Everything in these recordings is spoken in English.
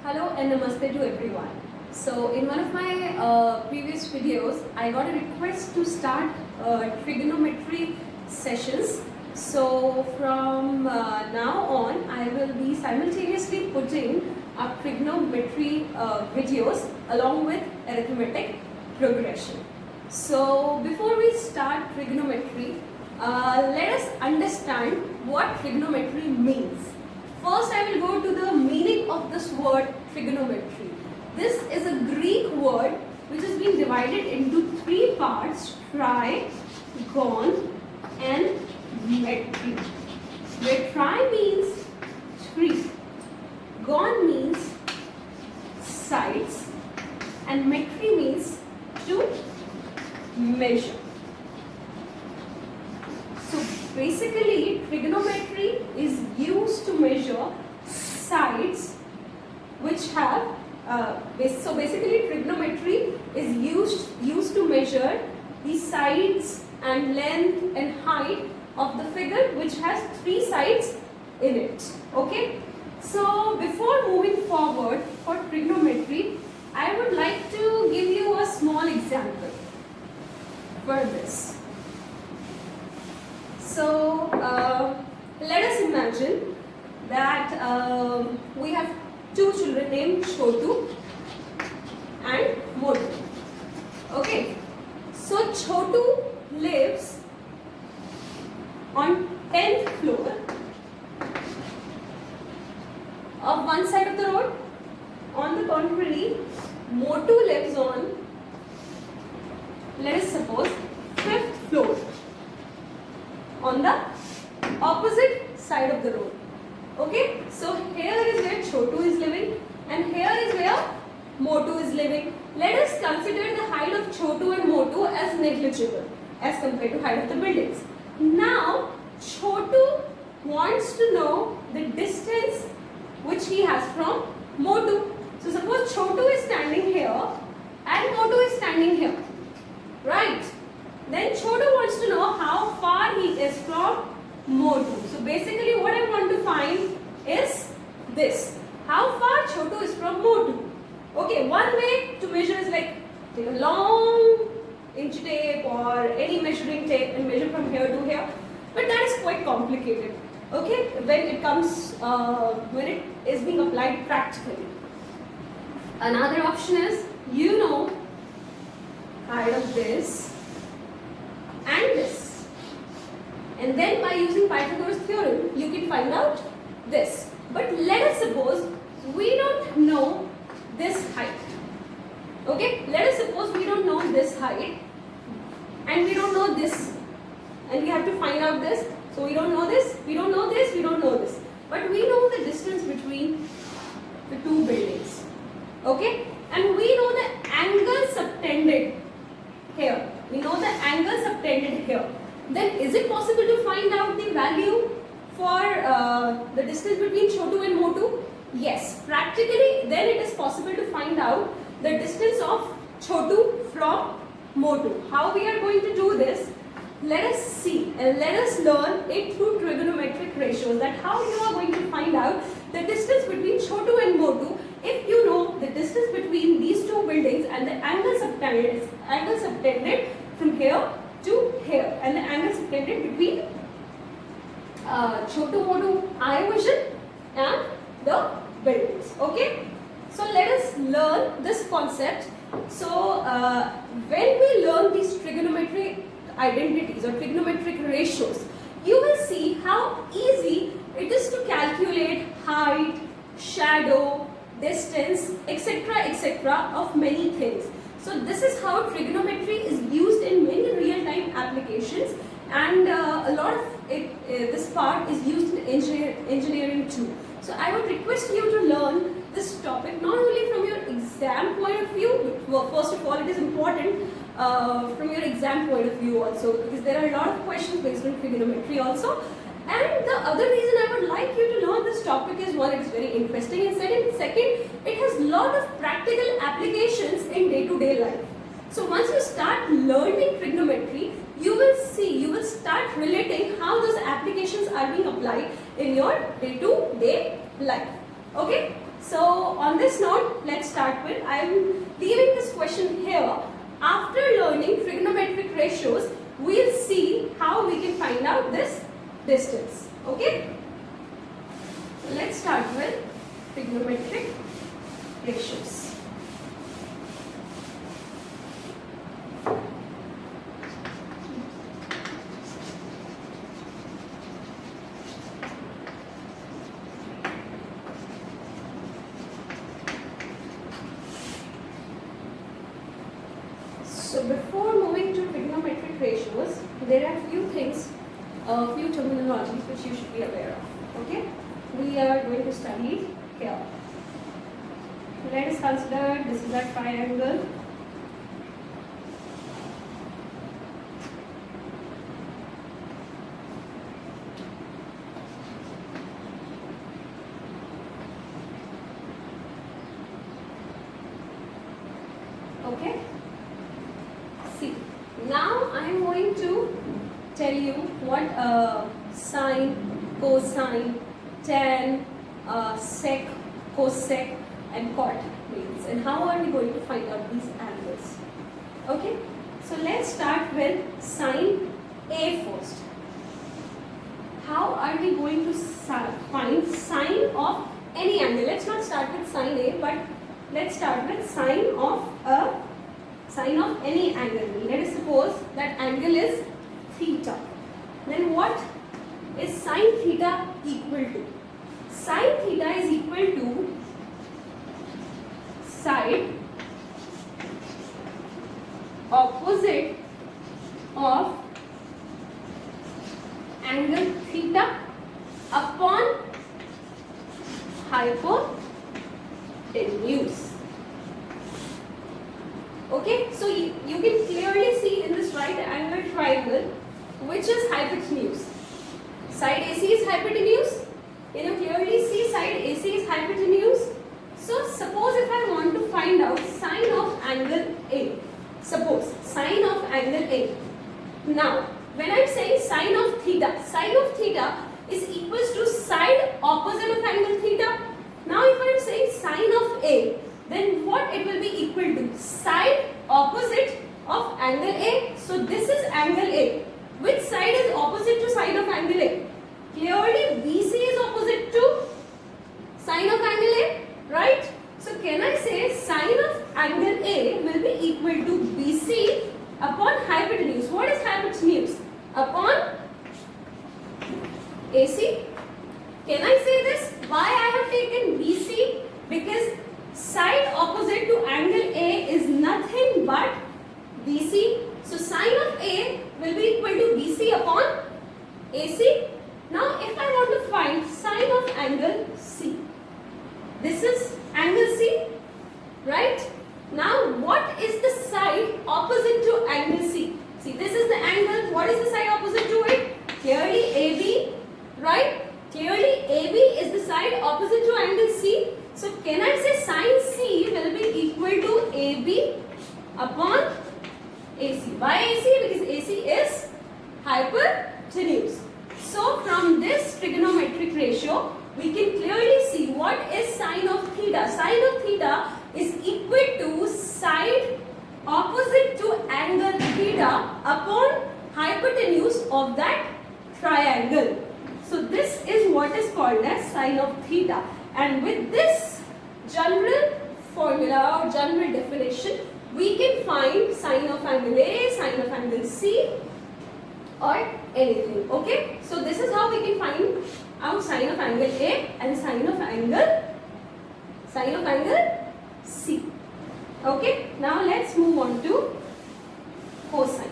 Hello and namaste to everyone. So in one of my previous videos, I got a request to start trigonometry sessions. So from now on, I will be simultaneously putting up trigonometry videos along with arithmetic progression. So before we start trigonometry, let us understand what trigonometry means. First, I will go to the meaning of this word trigonometry. This is a Greek word which has been divided into three parts: trigon and metry. Where tri means three, gon means sides, and metry means to measure. So basically, trigonometry is used to measure sides which have so basically trigonometry is used to measure the sides and length and height of the figure which has three sides in it. Okay, so before moving forward for trigonometry, I would like to give you a small example for this. So let us imagine that we have two children named Chotu and Motu. Okay, so Chotu lives on 10th floor of one side of the road. On the contrary, Motu lives on, let us suppose, 5th floor on the opposite side of the road. Okay, so here is where Chotu is living and here is where Motu is living. Let us consider the height of Chotu and Motu as negligible as compared to height of the buildings. Now Chotu wants to know the distance which he has from Motu. So suppose Chotu is standing here and Motu is standing here, right? Then Chotu wants to know how far he is from Motu. So basically what I want to find is this: how far Chotu is from Motu. Okay, one way to measure is like take a long inch tape or any measuring tape and measure from here to here. But that is quite complicated. Okay, when it comes when it is being applied practically. Another option is, you know, height of this and this, and then by using Pythagoras theorem you can find out this. But let us suppose we don't know this height. Okay, let us suppose we don't know this height and we don't know this, and we have to find out this. So we don't know this, we don't know this, we don't know this, but we know the distance between the two buildings. Okay, and we know the angle subtended here. We know the angle subtended here. Then is it possible to find out the value for the distance between Chotu and Motu? Yes, practically then it is possible to find out the distance of Chotu from Motu. How we are going to do this? Let us see and let us learn it through trigonometric ratios, that how you are going to find out the distance between Chotu and Motu if you know the distance between these two buildings and the angle subtended from here to here and the angle subtended between Chotu Motu eye vision and the buildings. Okay, so let us learn this concept. So when we learn these trigonometric identities or trigonometric ratios, you will see how easy it is to calculate height, shadow, distance, etc. of many things. So this is how trigonometry is used in many real-time applications, and a lot of this part is used in engineering too. So I would request you to learn this topic not only from your exam point of view, but first of all it is important from your exam point of view also, because there are a lot of questions based on trigonometry also. And the other reason I would like you to learn this topic is, one, it's very interesting, and second, it has a lot of practical applications in day-to-day life. So once you start learning trigonometry, you will start relating how those applications are being applied in your day-to-day life. Okay, So on this note, let's start with, I am leaving this question here. After learning trigonometric ratios, we'll see how we can find out this distance. Okay? So let's start with trigonometric ratios. So before moving to trigonometric ratios, there are few things, few terminologies which you should be aware of. Okay? We are going to study here. Let us consider this is a triangle. Okay? See, now I am going to tell you what sine, cosine, tan, sec, cosec and cot means, and how are we going to find out these angles. Okay, so let's start with sine A first. How are we going to find sine of any angle? Let's not start with sine A, but let's start with sine of any angle. Let us suppose that angle is theta. Then what is sine theta equal to? Sine theta is equal to side opposite of angle theta upon hypotenuse. Okay, so you can clearly see in this right angle triangle which is hypotenuse. Side AC is hypotenuse. Can you clearly see side AC is hypotenuse? So suppose if I want to find out sine of angle A. Suppose sine of angle A. Now when I am saying sine of theta is equals to side opposite of angle theta. Now if I am saying sine of A, then what it will be equal to? Side opposite of angle A. So this is angle A. Which side is opposite to side of angle A? Clearly BC is opposite to sine of angle A, right? So can I say sine of angle A will be equal to BC upon hypotenuse. What is hypotenuse? Upon AC. Can I say this? Why I have taken BC? Because side opposite to angle A is nothing but BC. So sine of A will be equal to BC upon AC. Now if I want to find sine of angle C. This is angle C, right? Now what is the side opposite to angle C? See, this is the angle. What is the side opposite to it? Clearly AB, right? Clearly AB is the side opposite to angle C. So can I say sine C will be equal to AB upon AC. Why AC? Because AC is hypotenuse. So from this trigonometric ratio, we can clearly see what is sine of theta. Sine of theta is equal to side opposite to angle theta upon hypotenuse of that triangle. So this is what is called as sine of theta. And with this general formula or general definition, we can find sine of angle A, sine of angle C or anything. Okay, so this is how we can find out sine of angle A and sine of angle C. Okay, now let's move on to cosine.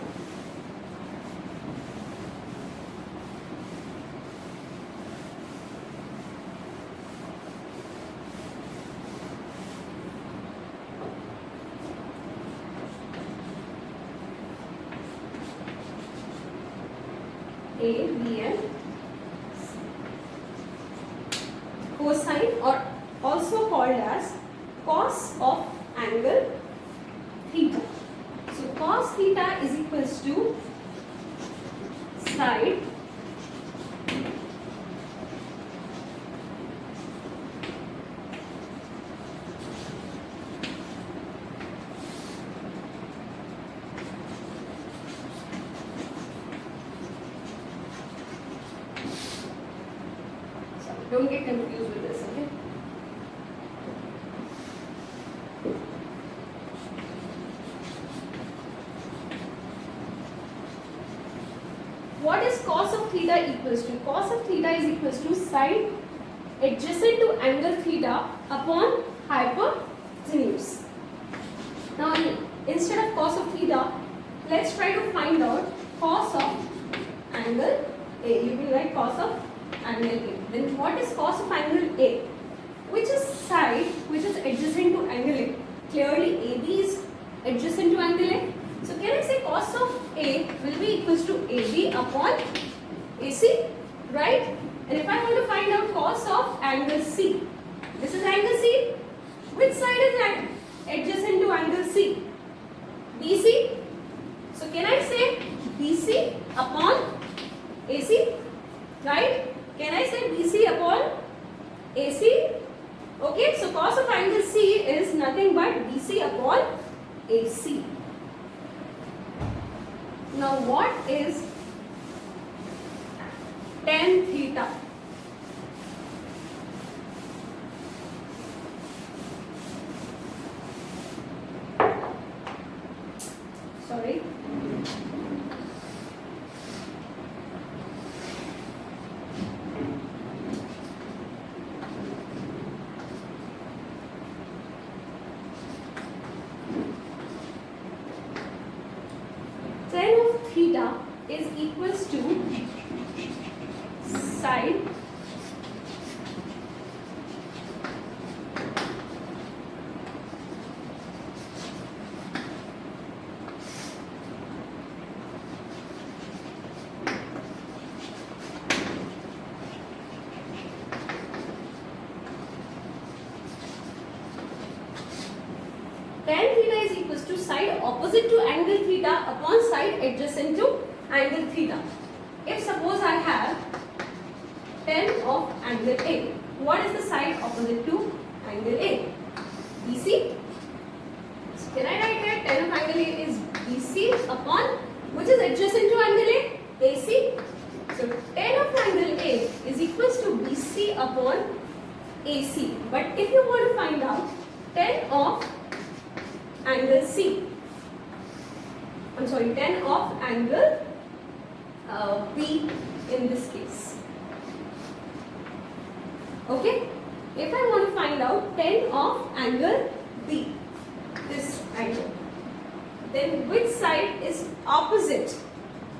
A, B and C. Cosine, or also called as cos of angle theta. So cos theta is equals to side Don't get confused with this, okay? What is cos of theta equals to? Cos of theta is equals to sine adjacent to angle theta upon hypotenuse. Now, instead of cos of theta, let's try to find out cos of angle A. You will write cos of angle A. Then what is cos of angle A? Which is side which is adjacent to angle A. Clearly AB is adjacent to angle A. So can I say cos of A will be equals to AB upon AC, right? And if I want to find out cos of angle C, this is angle C. Which side is adjacent to angle C? BC. So can I say BC upon AC, right? Can I say BC upon AC? Okay, so cos of angle C is nothing but BC upon AC. Now what is tan theta? Sorry. Tan of theta is equals to sine tan theta is equals to side opposite to angle theta upon side adjacent to angle theta. If suppose I have tan of angle A, what is the side opposite to angle A? BC. So can I write that tan of angle A is BC upon which is adjacent to angle A? AC. So tan of angle A is equals to BC upon AC. But if you want to find out tan of angle C, I'm sorry, tan of angle B in this case. Okay, if I want to find out tan of angle B, this angle, then which side is opposite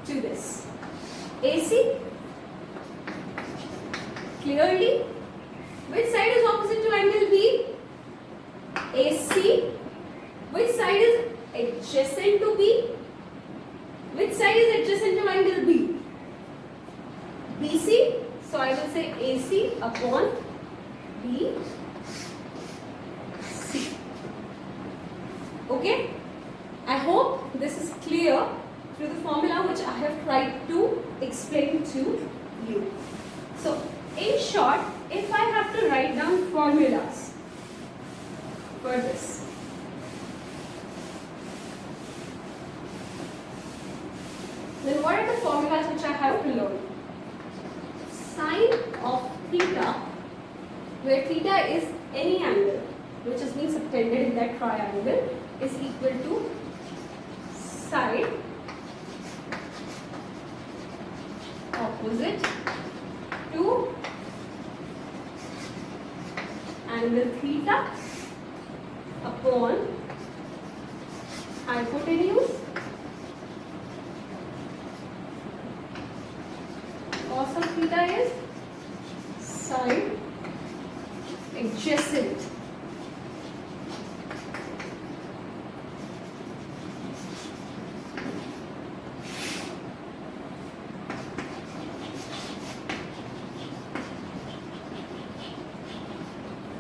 to this? AC. Clearly, which side is opposite to angle B? AC. Which side is adjacent to B? Which side is adjacent to angle B? BC. So I will say AC upon BC. Okay? I hope this is clear through the formula which I have tried to explain to you. So, in short, if I have to write down formulas for this, then what are the formulas which I have to learn? Sine of theta, where theta is any angle which is being subtended in that triangle, is equal to side opposite to angle theta upon hypotenuse cos of theta is sine adjacent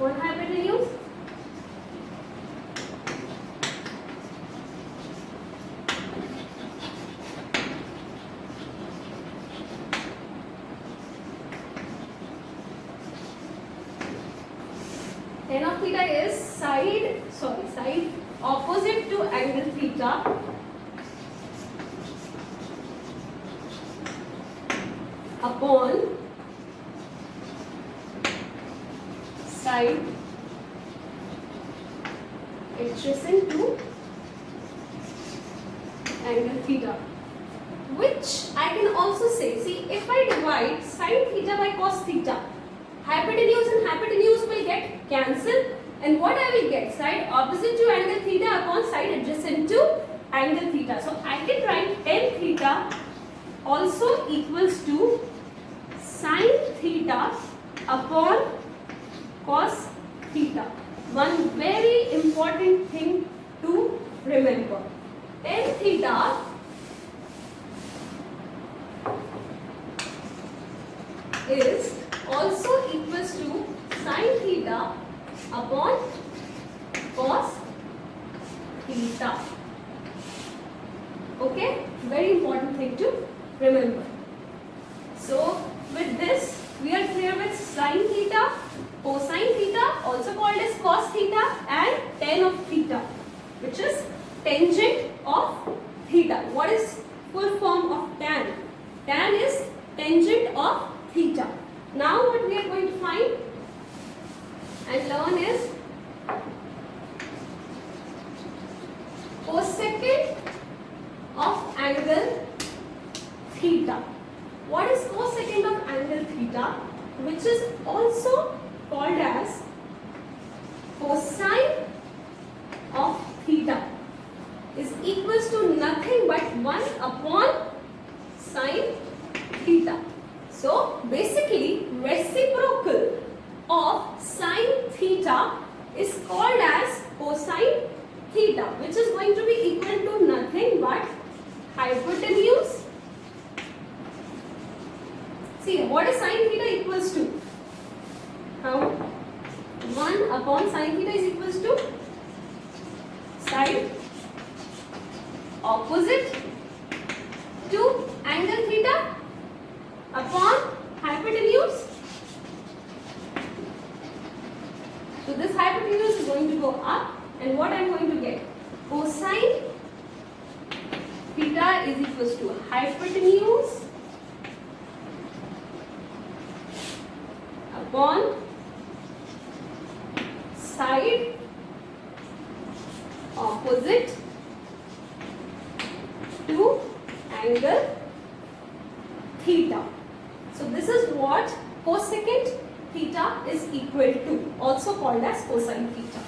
on hypotenuse tan of theta is side opposite to angle theta upon side adjacent to angle theta, which I can also say, see, if I divide sin theta by cos theta, hypotenuse and hypotenuse will get cancelled, and what I will get? Side opposite to angle theta upon side adjacent to angle theta. So I can write tan theta also equals to sin theta upon cos theta. One very important thing to remember, tan theta is also equals to sin theta upon cos theta. Okay, very important thing to remember. So with this we are clear with sin theta, cosine theta, also called as cos theta, and tan of theta, which is tangent of theta. What is full form of tan? Tan is tangent of theta. Now what we are going to find and learn is cosecant of angle theta. What is cosecant of angle theta? Which is also called as cosine of theta, is equals to nothing but 1 upon sine theta. So basically reciprocal of sine theta is called as cosine theta, which is going to be equal to nothing but hypotenuse. See, what is sine theta equals to? How? 1 upon sine theta is equals to side opposite to angle theta upon hypotenuse. So this hypotenuse is going to go up, and what I am going to get? Cosine theta is equals to hypotenuse upon side opposite to angle theta. So this is what cosecant theta is equal to, also called as cosine theta.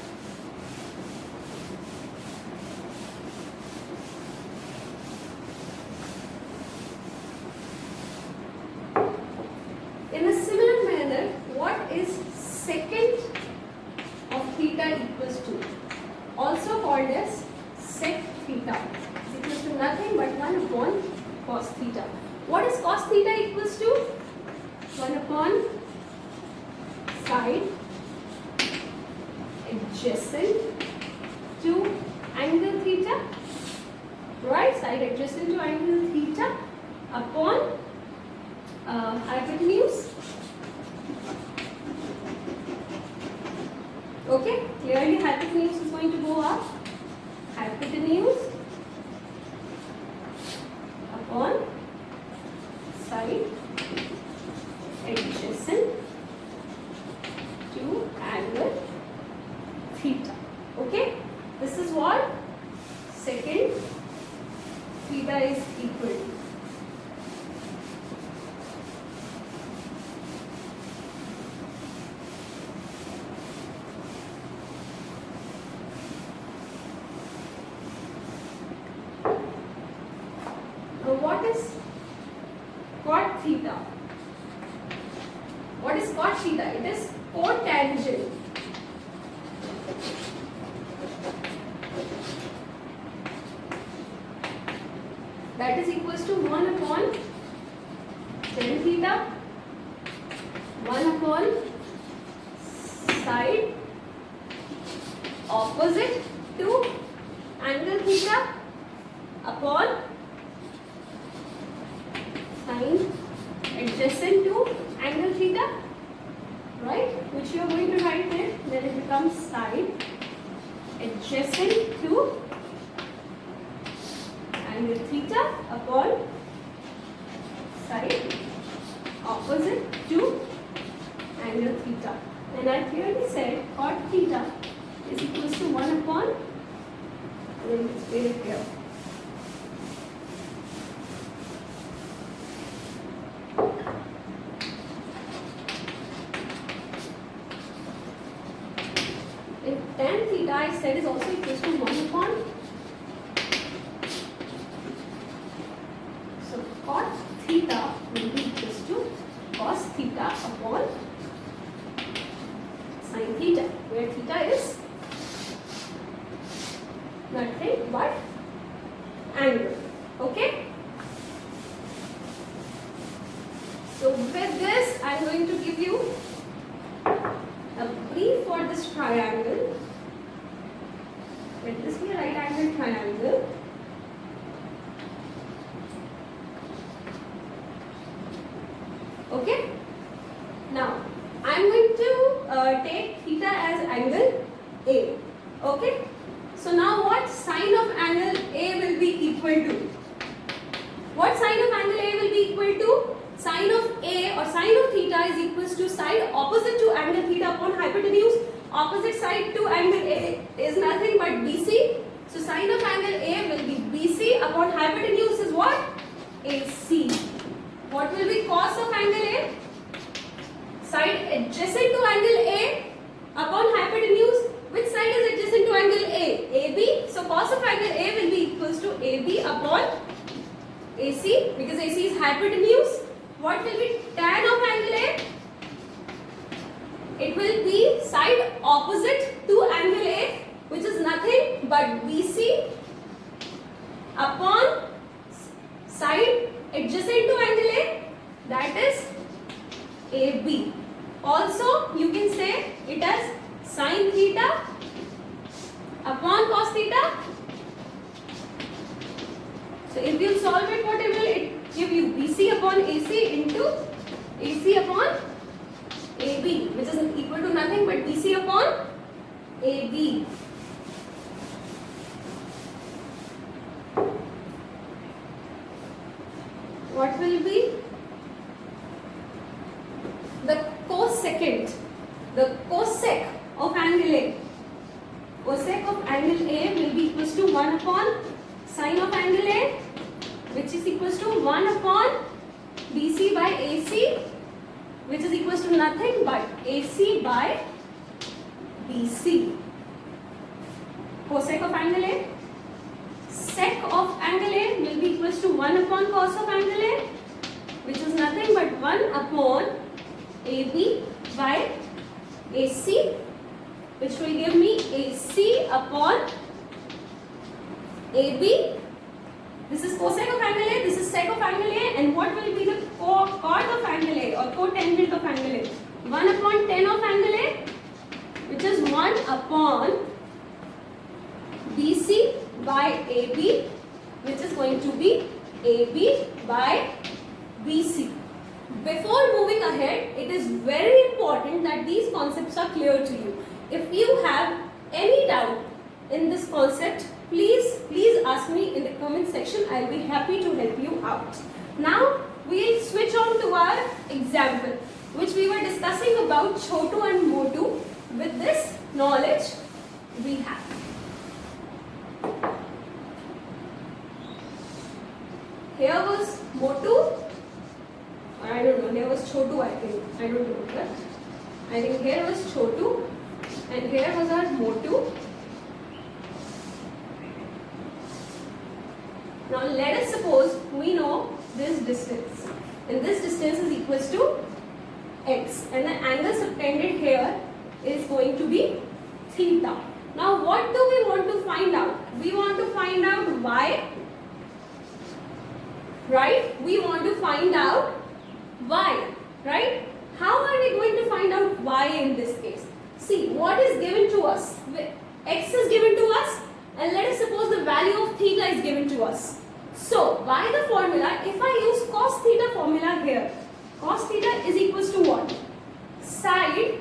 In a similar manner, what is secant of theta equals to? Also called as sec theta, is equals to nothing but 1 upon cos theta. What is cos theta equals to? 1 upon side adjacent to angle theta, right? Side adjacent to angle theta upon hypotenuse. Okay, clearly hypotenuse is going to go up. Hypotenuse upon side adjacent to angle theta. Okay, this is what secant theta is equal to. What is cot theta? What is cot theta? It is cotangent. That is equals to 1 upon tan theta, 1 upon side opposite to angle theta upon sine adjacent to angle theta, right? Which you are going to write there. Then it becomes side adjacent to angle theta upon side opposite to angle theta. And I clearly said cot theta is equals to 1 upon, let me explain it here. And tan theta I said is also equals to 1 upon. So cot theta will be equals to cos theta upon sin theta, where theta is nothing but angle. Okay? So with this I am going to give you a brief for this triangle. Let this be a right angle triangle. Okay? Now I am going to take theta as angle A. Okay? So now what sine of angle A will be equal to? What sine of angle A will be equal to? Sine of A or sine of theta is equals to side opposite to angle theta upon hypotenuse. Opposite side to angle A is nothing but BC. So sine of angle A will be BC upon hypotenuse is what? AC. What will be cos of angle A? Side adjacent to angle A upon hypotenuse. Which side is adjacent to angle A? AB. So cos of angle A will be equals to AB upon AC, because AC is hypotenuse. What will be tan of angle A? It will be side opposite to angle A, which is nothing but BC upon side adjacent to angle A, that is AB. Also you can say it as sin theta upon cos theta. So if you solve it, what it will give you? BC upon AC into AC upon AB, which is equal to nothing but BC upon AB. What will be the cosecant, the cosec of angle A? Cosec of angle A will be equals to 1 upon sine of angle A, which is equals to 1 upon BC by AC, which is equals to nothing but AC by BC. Cosec of angle A. Sec of angle A will be equals to 1 upon cos of angle A, which is nothing but 1 upon AB by AC, which will give me AC upon AB. This is cosec of angle A, this is sec of angle A, and what will be the cot of angle A or cotangent of angle A? 1 upon tan of angle A, which is 1 upon BC by AB, which is going to be AB by BC. Before moving ahead, it is very important that these concepts are clear to you. If you have any doubt in this concept, please ask me in the comment section. I will be happy to help you out. Now we'll switch on to our example, which we were discussing about Chotu and Motu. With this knowledge we have. Here was Motu, or I don't know, here was Chotu, I think. I don't remember. I think here was Chotu and here was our Motu. Now let us suppose we know this distance, and this distance is equals to x, and the angle subtended here is going to be theta. Now what do we want to find out? We want to find out y, right? We want to find out y, right? How are we going to find out y in this case? See, what is given to us? X is given to us, and let us suppose the value of theta is given to us. So, by the formula, if I use cos theta formula here, cos theta is equals to what? Side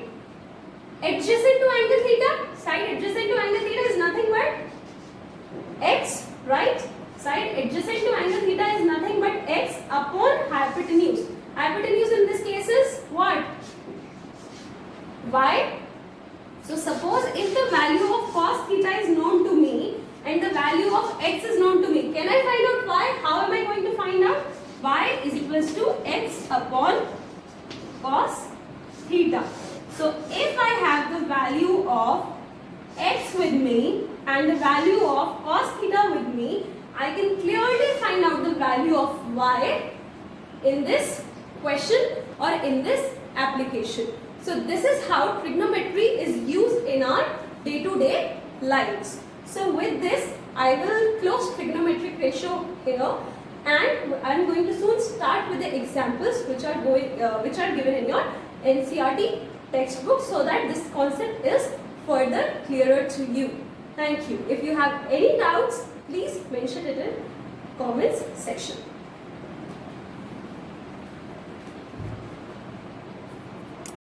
adjacent to angle theta. Side adjacent to angle theta is nothing but x, right? Side adjacent to angle theta is nothing but x upon hypotenuse. Hypotenuse in this case is what? Y. upon cos theta. So if I have the value of x with me and the value of cos theta with me, I can clearly find out the value of y in this question or in this application. So this is how trigonometry is used in our day-to-day lives. So with this, I will close trigonometric ratio here, and I am going to soon start with the examples which are given in your NCERT textbook, so that this concept is further clearer to you. Thank you. If you have any doubts, please mention it in comments section.